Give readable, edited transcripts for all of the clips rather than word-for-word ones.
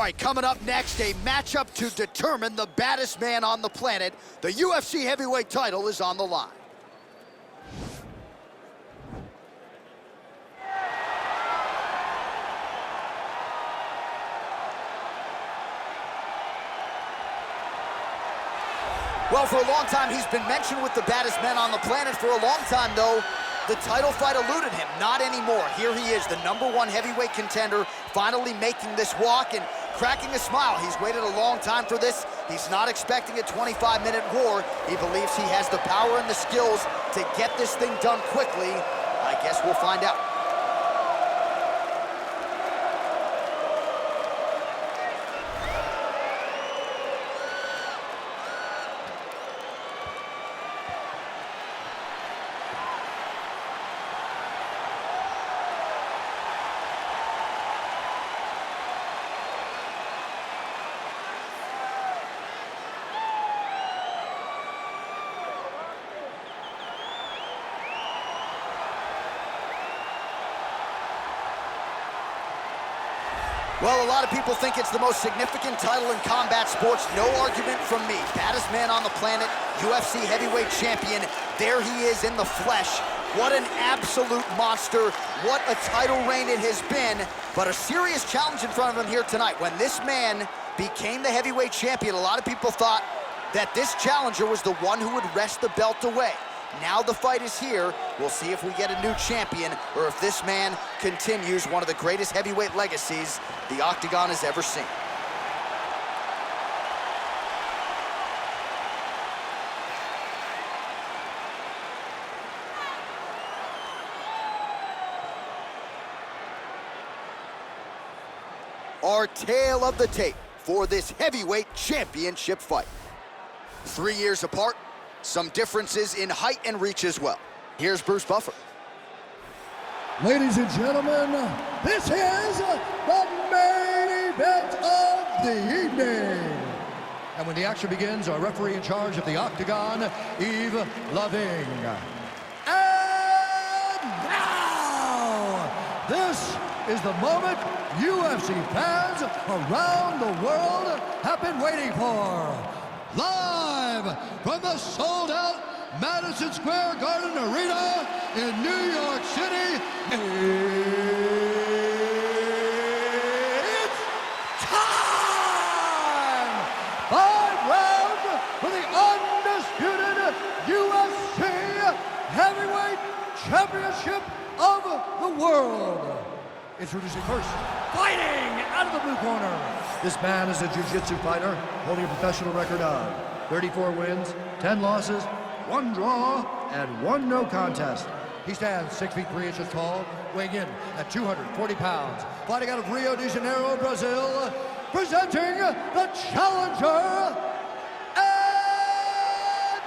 right, coming up next, a matchup to determine the baddest man on the planet. The UFC heavyweight title is on the line. Well, for a long time, he's been mentioned with the baddest men on the planet. For a long time, though, the title fight eluded him. Not anymore. Here he is, the #1 heavyweight contender, finally making this walk and cracking a smile. He's waited a long time for this. He's not expecting a 25-minute war. He believes he has the power and the skills to get this thing done quickly. I guess we'll find out. Well, a lot of people think it's the most significant title in combat sports. No argument from me. Baddest man on the planet, UFC heavyweight champion. There he is in the flesh. What an absolute monster. What a title reign it has been. But a serious challenge in front of him here tonight. When this man became the heavyweight champion, a lot of people thought that this challenger was the one who would wrest the belt away. Now the fight is here. We'll see if we get a new champion or if this man continues one of the greatest heavyweight legacies the Octagon has ever seen. Our tale of the tape for this heavyweight championship fight. 3 years apart. Some differences in height and reach as well. Here's Bruce Buffer. Ladies and gentlemen, this is the main event of the evening. And when the action begins, our referee in charge of the Octagon, Yves Loving. And now, this is the moment UFC fans around the world have been waiting for. Live from the sold-out Madison Square Garden Arena in New York City, it's time! 5 rounds for the undisputed UFC Heavyweight Championship of the world. Introducing first, fighting out of the blue corner. This man is a jiu-jitsu fighter, holding a professional record of 34 wins, 10 losses, 1 draw, and 1 no contest. He stands 6 feet 3 inches tall, weighing in at 240 pounds. Fighting out of Rio de Janeiro, Brazil, presenting the challenger,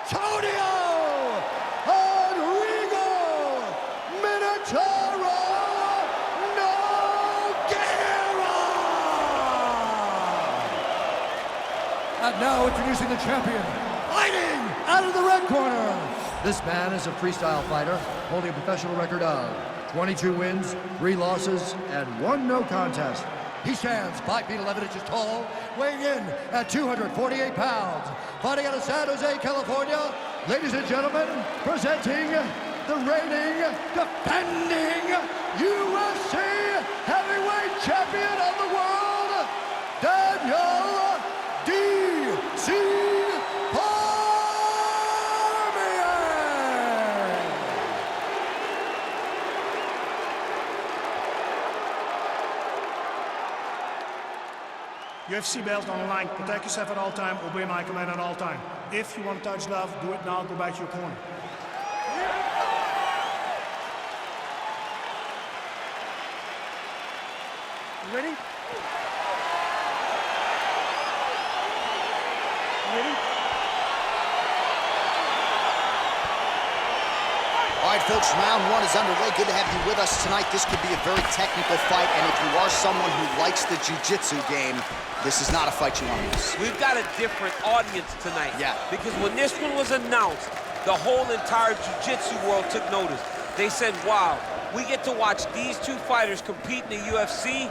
Antonio Minotauro. And now introducing the champion, fighting out of the red corner. This man is a freestyle fighter, holding a professional record of 22 wins, 3 losses, and 1 no contest. He stands 5 feet 11 inches tall, weighing in at 248 pounds. Fighting out of San Jose, California, ladies and gentlemen, presenting the reigning, defending UFC heavyweight champion of the world, Daniel D.C. Cormier! UFC belt on the line. Protect yourself at all time. Obey my command at all time. If you want to touch love, do it now. Go back to your corner. You ready? All right, folks, round 1 is underway. Good to have you with us tonight. This could be a very technical fight, and if you are someone who likes the jiu-jitsu game, this is not a fight you want to miss. We've got a different audience tonight. Yeah. Because when this one was announced, the whole entire jiu-jitsu world took notice. They said, wow, we get to watch these two fighters compete in the UFC.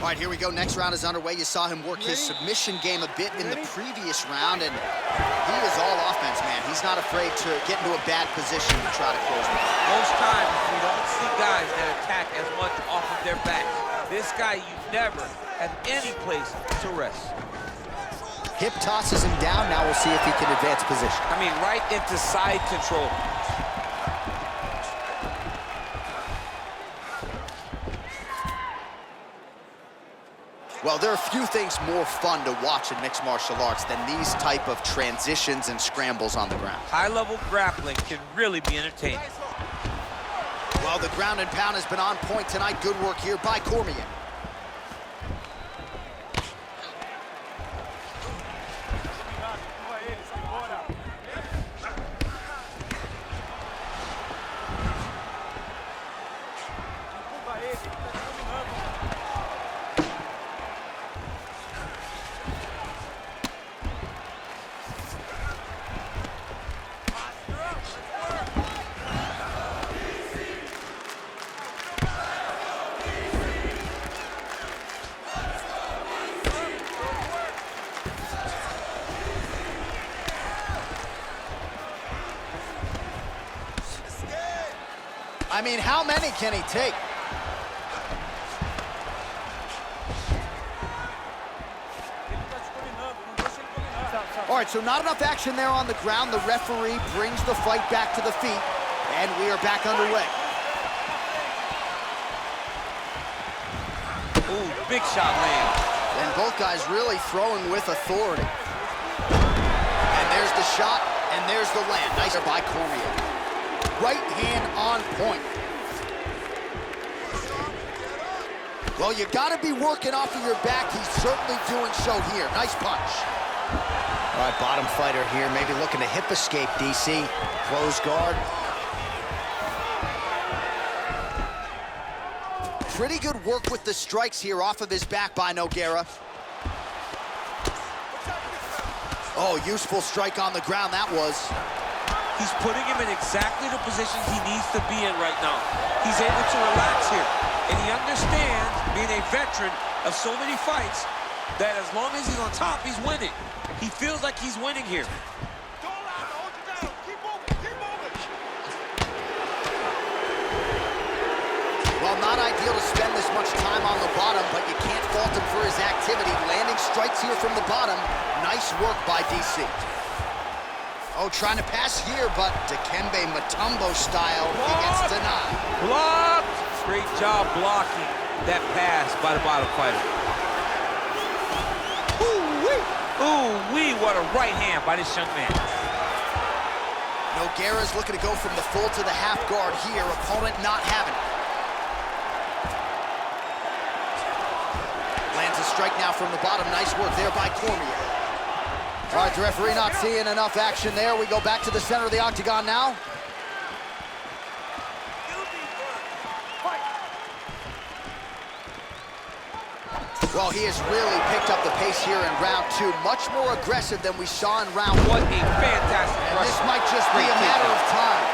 All right, here we go. Next round is underway. You saw him work his submission game a bit in the previous round, and he is all offense, man. He's not afraid to get into a bad position to try to close it. Most times, we don't see guys that attack as much off of their back. This guy, you never have any place to rest. Hip tosses him down. Now we'll see if he can advance position. I mean, right into side control. Well, there are few things more fun to watch in mixed martial arts than these type of transitions and scrambles on the ground. High-level grappling can really be entertaining. Well, the ground and pound has been on point tonight. Good work here by Cormier. I mean, how many can he take? All right, so not enough action there on the ground. The referee brings the fight back to the feet, and we are back underway. Ooh, big shot land. And both guys really throwing with authority. And there's the shot, and there's the land. Nice by Cormier. Right hand on point. Well, you got to be working off of your back. He's certainly doing so here. Nice punch. All right, bottom fighter here, maybe looking to hip escape, DC. Close guard. Pretty good work with the strikes here off of his back by Nogueira. Oh, useful strike on the ground, that was. He's putting him in exactly the positions he needs to be in right now. He's able to relax here. And he understands, being a veteran of so many fights, that as long as he's on top, he's winning. He feels like he's winning here. Well, not ideal to spend this much time on the bottom, but you can't fault him for his activity. Landing strikes here from the bottom. Nice work by DC. Oh, trying to pass here, but Dikembe Mutombo style, he gets denied. Blocked! Great job blocking that pass by the bottom fighter. Ooh-wee! Ooh-wee, what a right hand by this young man. Nogueira's looking to go from the full to the half guard here. Opponent not having it. Lands a strike now from the bottom. Nice work there by Cormier. All right, the referee not seeing enough action there. We go back to the center of the octagon now. Well, he has really picked up the pace here in round two. Much more aggressive than we saw in round one. What a fantastic And rush. this might just be a matter of time.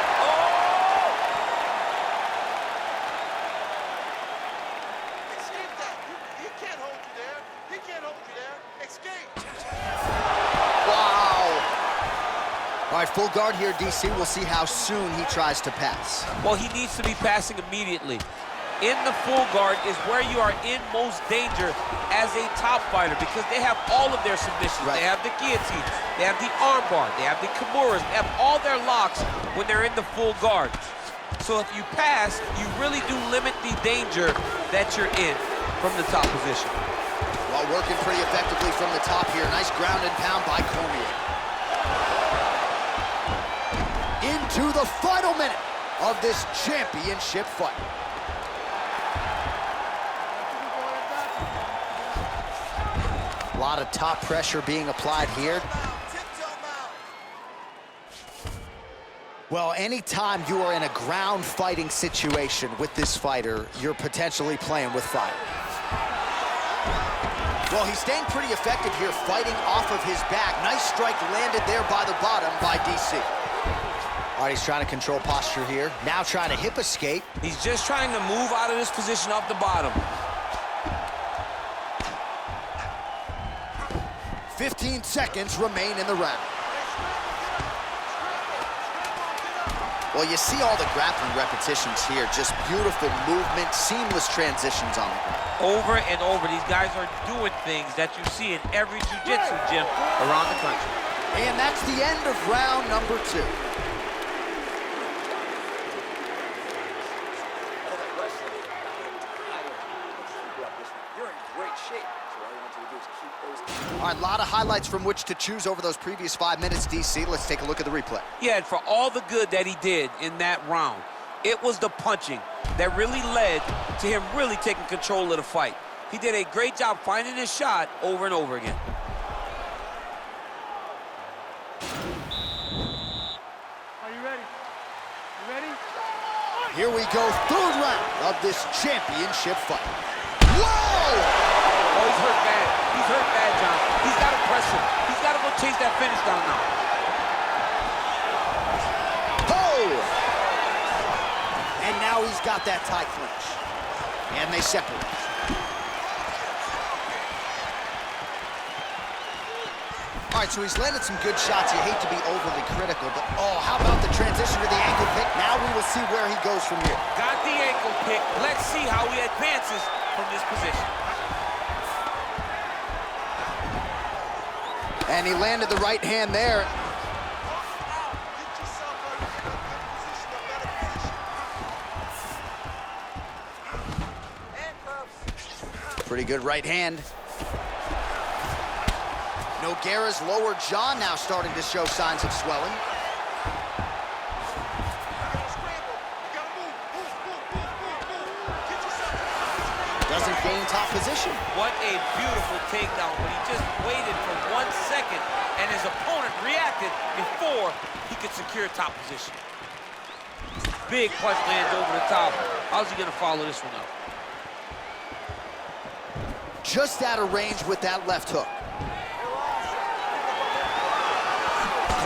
Escape that. He can't hold you there. He can't hold you there. Escape. Wow. All right, full guard here, DC. We'll see how soon he tries to pass. Well, he needs to be passing immediately. In the full guard is where you are in most danger as a top fighter because they have all of their submissions. Right. They have the guillotine, they have the armbar, they have the kimuras, they have all their locks when they're in the full guard. So if you pass, you really do limit the danger that you're in from the top position. Well, working pretty effectively from the top here. Nice ground and pound by Cormier. Into the final minute of this championship fight. A lot of top pressure being applied here. Well, anytime you are in a ground fighting situation with this fighter, you're potentially playing with fire. Well, he's staying pretty effective here, fighting off of his back. Nice strike landed there by the bottom by DC. All right, he's trying to control posture here. Now trying to hip escape. He's just trying to move out of this position off the bottom. 15 seconds remain in the round. Well, you see all the grappling repetitions here. Just beautiful movement, seamless transitions on the ground. Over and over, these guys are doing things that you see in every jiu-jitsu gym around the country. And that's the end of round number 2. You're in great shape, so all you want to do is keep those. All right, a lot of highlights from which to choose over those previous 5 minutes, DC. Let's take a look at the replay. Yeah, and for all the good that he did in that round, it was the punching that really led to him really taking control of the fight. He did a great job finding his shot over and over again. Are you ready? You ready? Here we go, 3rd round of this championship fight. Whoa! Oh, he's hurt bad. He's hurt bad, John. He's got to press him. He's got to go chase that finish down now. Oh! And now he's got that tight clinch. And they separate. All right, so he's landed some good shots. You hate to be overly critical, but oh, how about the transition to the ankle pick? Now we will see where he goes from here. Got the ankle pick. Let's see how he advances from this position. And he landed the right hand there. Get yourself out of a good position, a better position. Handcuffs. Pretty good right hand. Nogueira's lower jaw now starting to show signs of swelling. You gotta scramble. You gotta move. Get yourself. Doesn't gain top position. What a beautiful takedown, but he just waited for 1 second, and his opponent reacted before he could secure top position. Big punch lands over the top. How's he gonna follow this one up? Just out of range with that left hook.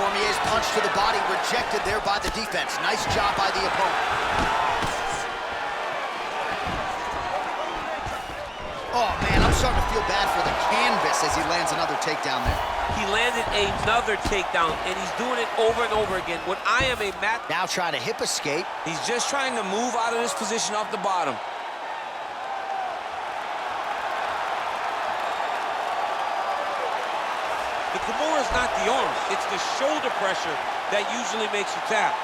Cormier's punch to the body rejected there by the defense. Nice job by the opponent. Oh, man, I'm starting to feel bad for the canvas as he lands another takedown there. He landed another takedown, and he's doing it over and over again. When I am a mat... Now trying to hip escape. He's just trying to move out of this position off the bottom. The Cormier is not the arm. It's the shoulder pressure that usually makes you tap.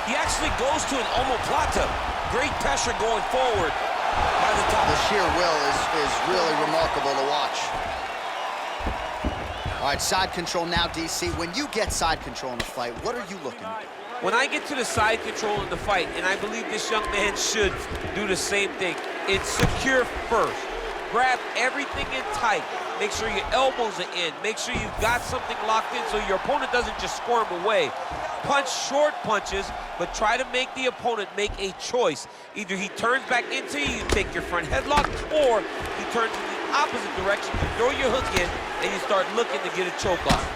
He actually goes to an omoplata. Great pressure going forward by the top. The sheer will is really remarkable to watch. All right, side control now, DC. When you get side control in the fight, what are you looking at? When I get to the side control in the fight, and I believe this young man should do the same thing, it's secure first. Grab everything in tight. Make sure your elbows are in. Make sure you've got something locked in so your opponent doesn't just squirm away. Punch short punches, but try to make the opponent make a choice. Either he turns back into you, you take your front headlock, or he turns in the opposite direction, you throw your hook in, and you start looking to get a choke off.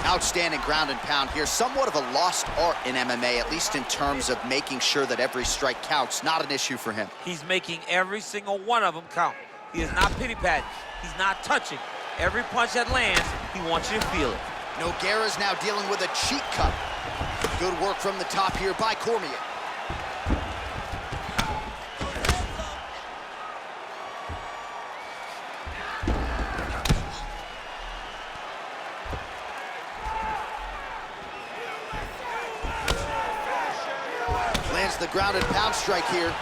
Outstanding ground and pound here. Somewhat of a lost art in MMA, at least in terms of making sure that every strike counts. Not an issue for him. He's making every single one of them count. He is not pity-patting. He's not touching. Every punch that lands, he wants you to feel it. Nogueira's now dealing with a cheek cut. Good work from the top here by Cormier. Lands the ground and pound strike here.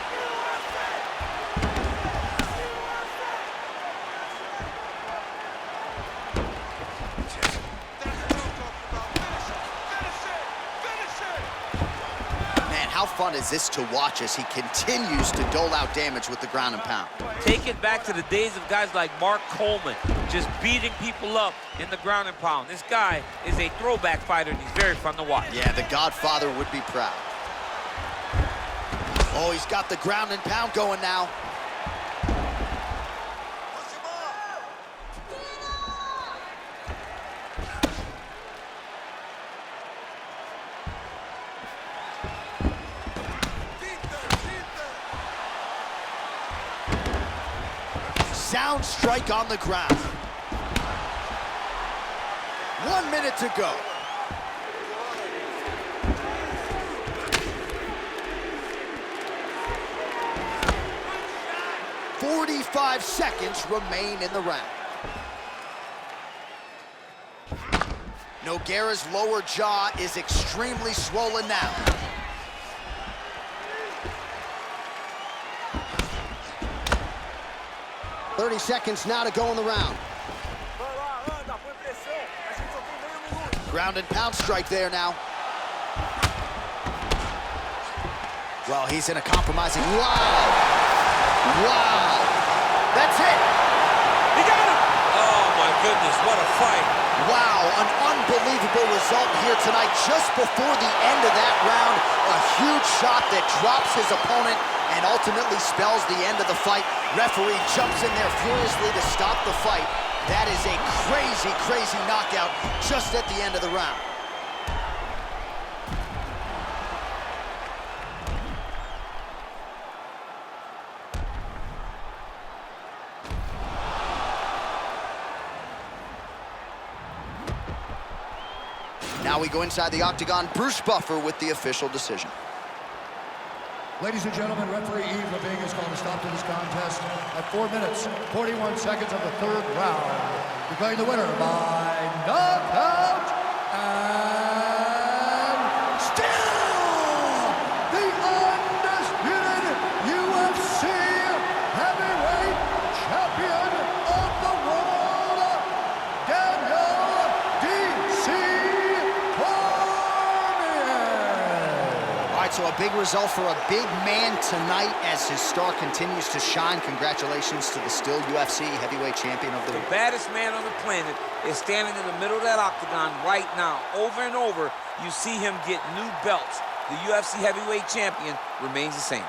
How fun is this to watch as he continues to dole out damage with the ground and pound? Take it back to the days of guys like Mark Coleman, just beating people up in the ground and pound. This guy is a throwback fighter, and he's very fun to watch. Yeah, the Godfather would be proud. Oh, he's got the ground and pound going now. Sound pound strike on the ground. 1 minute to go. "45 seconds remain in the round. Nogueira's lower jaw is extremely swollen now. "30 seconds now to go in the round. Ground and pound strike there now. Well, he's in a compromising... Wow! Wow! That's it! He got him! Oh, my goodness, what a fight. Wow, an unbelievable result here tonight. Just before the end of that round, a huge shot that drops his opponent and ultimately spells the end of the fight. Referee jumps in there furiously to stop the fight. That is a crazy, crazy knockout just at the end of the round. Now we go inside the octagon. Bruce Buffer with the official decision. Ladies and gentlemen, referee Yves Lavigne has called a stop to this contest at 4 minutes, 41 seconds of the third round, declaring the winner by knockout and still the undisputed UFC heavyweight champion of the world, Daniel D.C. Cormier. So a big result for a big man tonight as his star continues to shine. Congratulations to the still UFC heavyweight champion of the world. The baddest man on the planet is standing in the middle of that octagon right now. Over and over, you see him get new belts. The UFC heavyweight champion remains the same.